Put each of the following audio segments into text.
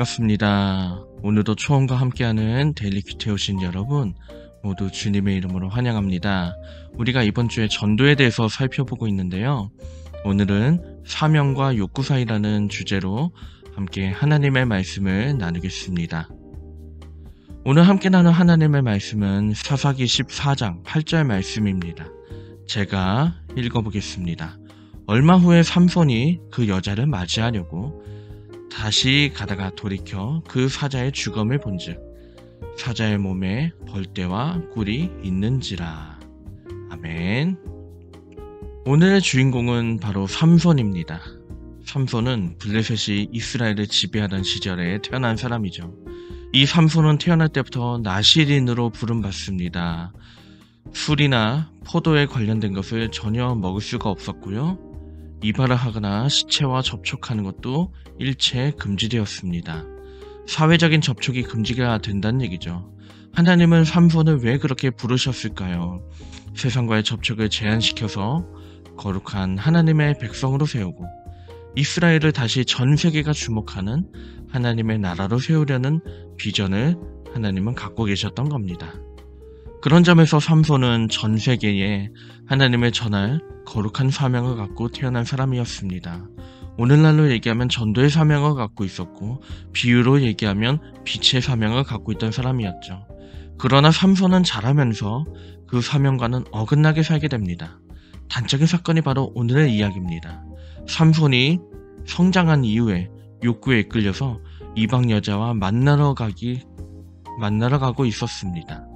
반갑습니다. 오늘도 초원과 함께하는 데일리 큐티에 오신 여러분 모두 주님의 이름으로 환영합니다. 우리가 이번 주에 전도에 대해서 살펴보고 있는데요. 오늘은 사명과 욕구 사이라는 주제로 함께 하나님의 말씀을 나누겠습니다. 오늘 함께 나눌 하나님의 말씀은 사사기 14장 8절 말씀입니다. 제가 읽어보겠습니다. 얼마 후에 삼손이 그 여자를 맞이하려고 다시 가다가 돌이켜 그 사자의 죽음을 본즉 사자의 몸에 벌떼와 꿀이 있는지라. 아멘. 오늘의 주인공은 바로 삼손입니다. 삼손은 블레셋이 이스라엘을 지배하던 시절에 태어난 사람이죠. 이 삼손은 태어날 때부터 나시린으로 부름받습니다. 술이나 포도에 관련된 것을 전혀 먹을 수가 없었고요. 이발을 하거나 시체와 접촉하는 것도 일체 금지되었습니다. 사회적인 접촉이 금지가 된다는 얘기죠. 하나님은 삼손을 왜 그렇게 부르셨을까요? 세상과의 접촉을 제한시켜서 거룩한 하나님의 백성으로 세우고 이스라엘을 다시 전 세계가 주목하는 하나님의 나라로 세우려는 비전을 하나님은 갖고 계셨던 겁니다. 그런 점에서 삼손은 전 세계에 하나님을 전할 거룩한 사명을 갖고 태어난 사람이었습니다. 오늘날로 얘기하면 전도의 사명을 갖고 있었고 비유로 얘기하면 빛의 사명을 갖고 있던 사람이었죠. 그러나 삼손은 자라면서 그 사명과는 어긋나게 살게 됩니다. 단적인 사건이 바로 오늘의 이야기입니다. 삼손이 성장한 이후에 욕구에 이끌려서 이방 여자와 만나러 가고 있었습니다.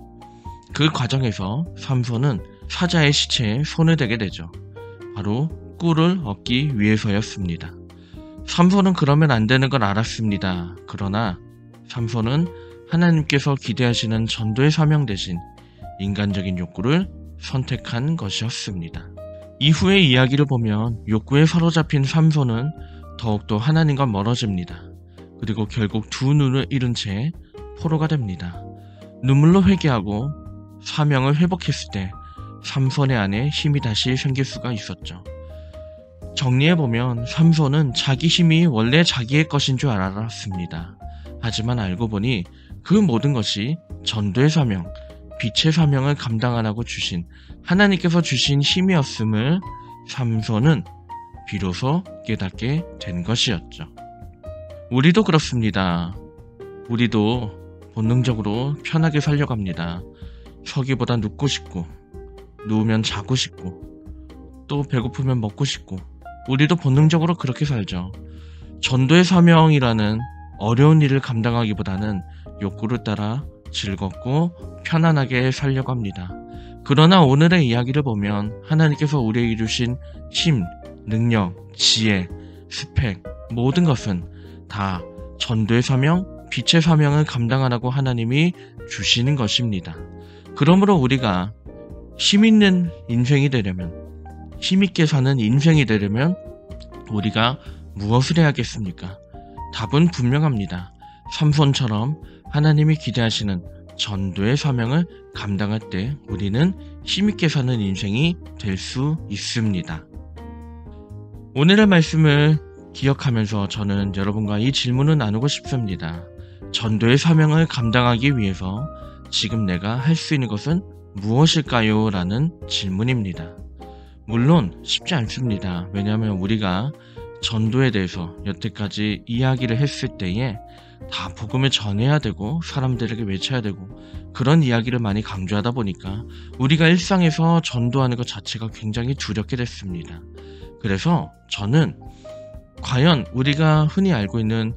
그 과정에서 삼손은 사자의 시체에 손을 대게 되죠. 바로 꿀을 얻기 위해서였습니다. 삼손은 그러면 안 되는 걸 알았습니다. 그러나 삼손은 하나님께서 기대하시는 전도의 사명 대신 인간적인 욕구를 선택한 것이었습니다. 이후의 이야기를 보면 욕구에 사로잡힌 삼손은 더욱더 하나님과 멀어집니다. 그리고 결국 두 눈을 잃은 채 포로가 됩니다. 눈물로 회개하고 사명을 회복했을 때 삼손의 안에 힘이 다시 생길 수가 있었죠. 정리해보면 삼손은 자기 힘이 원래 자기의 것인 줄 알았습니다. 하지만 알고 보니 그 모든 것이 전도의 사명, 빛의 사명을 감당하라고 주신 하나님께서 주신 힘이었음을 삼손은 비로소 깨닫게 된 것이었죠. 우리도 그렇습니다. 우리도 본능적으로 편하게 살려고 합니다. 서기보다 눕고 싶고 누우면 자고 싶고 또 배고프면 먹고 싶고 우리도 본능적으로 그렇게 살죠. 전도의 사명이라는 어려운 일을 감당하기보다는 욕구를 따라 즐겁고 편안하게 살려고 합니다. 그러나 오늘의 이야기를 보면 하나님께서 우리에게 주신 힘, 능력, 지혜, 스펙 모든 것은 다 전도의 사명, 빛의 사명을 감당하라고 하나님이 주시는 것입니다. 그러므로 우리가 힘있는 인생이 되려면, 힘있게 사는 인생이 되려면 우리가 무엇을 해야겠습니까? 답은 분명합니다. 삼손처럼 하나님이 기대하시는 전도의 사명을 감당할 때 우리는 힘있게 사는 인생이 될 수 있습니다. 오늘의 말씀을 기억하면서 저는 여러분과 이 질문을 나누고 싶습니다. 전도의 사명을 감당하기 위해서 지금 내가 할 수 있는 것은 무엇일까요? 라는 질문입니다. 물론 쉽지 않습니다. 왜냐하면 우리가 전도에 대해서 여태까지 이야기를 했을 때에 다 복음을 전해야 되고 사람들에게 외쳐야 되고 그런 이야기를 많이 강조하다 보니까 우리가 일상에서 전도하는 것 자체가 굉장히 두렵게 됐습니다. 그래서 저는 과연 우리가 흔히 알고 있는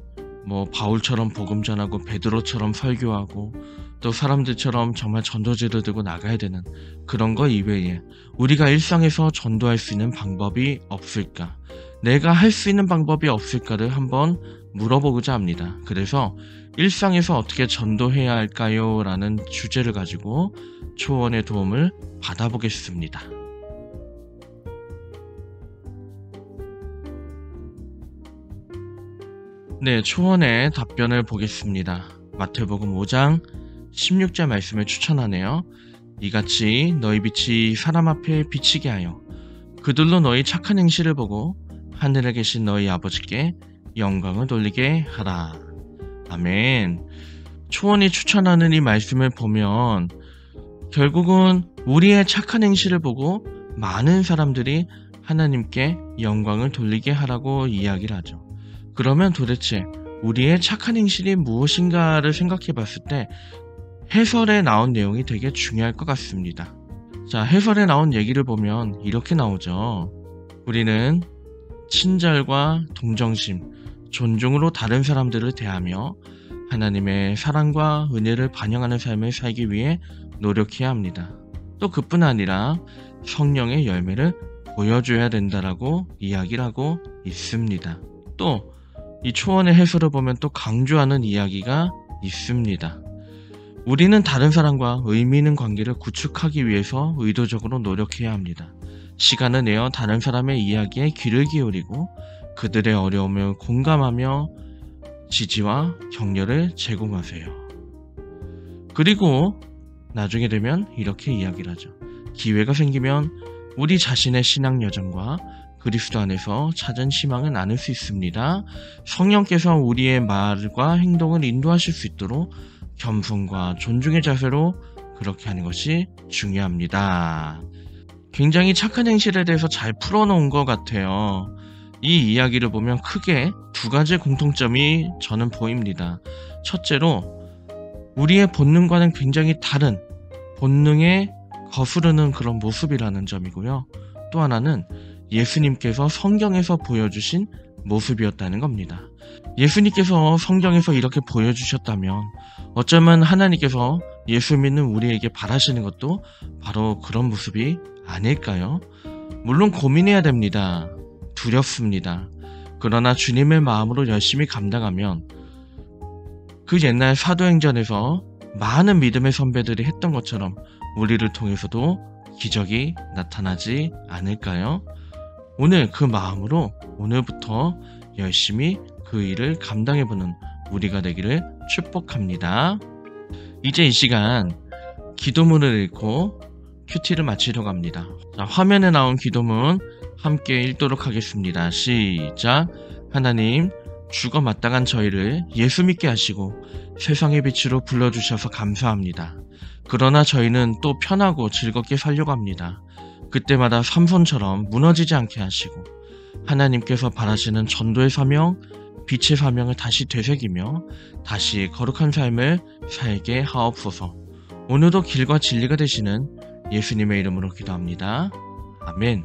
바울처럼 복음 전하고 베드로처럼 설교하고 또 사람들처럼 정말 전도지를 들고 나가야 되는 그런 거 이외에 우리가 일상에서 전도할 수 있는 방법이 없을까? 내가 할 수 있는 방법이 없을까를 한번 물어보고자 합니다. 그래서 일상에서 어떻게 전도해야 할까요? 라는 주제를 가지고 초원의 도움을 받아보겠습니다. 네, 초원의 답변을 보겠습니다. 마태복음 5장 16절 말씀을 추천하네요. 이같이 너희 빛이 사람 앞에 비치게 하여 그들로 너희 착한 행실을 보고 하늘에 계신 너희 아버지께 영광을 돌리게 하라. 아멘. 초원이 추천하는 이 말씀을 보면 결국은 우리의 착한 행실을 보고 많은 사람들이 하나님께 영광을 돌리게 하라고 이야기를 하죠. 그러면 도대체 우리의 착한 행실이 무엇인가를 생각해 봤을 때 해설에 나온 내용이 되게 중요할 것 같습니다. 자, 해설에 나온 얘기를 보면 이렇게 나오죠. 우리는 친절과 동정심, 존중으로 다른 사람들을 대하며 하나님의 사랑과 은혜를 반영하는 삶을 살기 위해 노력해야 합니다. 또 그뿐 아니라 성령의 열매를 보여줘야 된다라고 이야기를 하고 있습니다. 또 이 초원의 해설을 보면 또 강조하는 이야기가 있습니다. 우리는 다른 사람과 의미 있는 관계를 구축하기 위해서 의도적으로 노력해야 합니다. 시간을 내어 다른 사람의 이야기에 귀를 기울이고 그들의 어려움을 공감하며 지지와 격려를 제공하세요. 그리고 나중에 되면 이렇게 이야기를 하죠. 기회가 생기면 우리 자신의 신앙 여정과 그리스도 안에서 찾은 희망을 나눌 수 있습니다. 성령께서 우리의 말과 행동을 인도하실 수 있도록 겸손과 존중의 자세로 그렇게 하는 것이 중요합니다. 굉장히 착한 행실에 대해서 잘 풀어놓은 것 같아요. 이 이야기를 보면 크게 두 가지 공통점이 저는 보입니다. 첫째로 우리의 본능과는 굉장히 다른 본능에 거스르는 그런 모습이라는 점이고요. 또 하나는 예수님께서 성경에서 보여주신 모습이었다는 겁니다. 예수님께서 성경에서 이렇게 보여주셨다면 어쩌면 하나님께서 예수 믿는 우리에게 바라시는 것도 바로 그런 모습이 아닐까요? 물론 고민해야 됩니다. 두렵습니다. 그러나 주님의 마음으로 열심히 감당하면 그 옛날 사도행전에서 많은 믿음의 선배들이 했던 것처럼 우리를 통해서도 기적이 나타나지 않을까요? 오늘 그 마음으로 오늘부터 열심히 그 일을 감당해보는 우리가 되기를 축복합니다. 이제 이 시간 기도문을 읽고 큐티를 마치려고 합니다. 자, 화면에 나온 기도문 함께 읽도록 하겠습니다. 시작. 하나님, 죽어 마땅한 저희를 예수 믿게 하시고 세상의 빛으로 불러주셔서 감사합니다. 그러나 저희는 또 편하고 즐겁게 살려고 합니다. 그때마다 삼손처럼 무너지지 않게 하시고 하나님께서 바라시는 전도의 사명, 빛의 사명을 다시 되새기며 다시 거룩한 삶을 살게 하옵소서. 오늘도 길과 진리가 되시는 예수님의 이름으로 기도합니다. 아멘.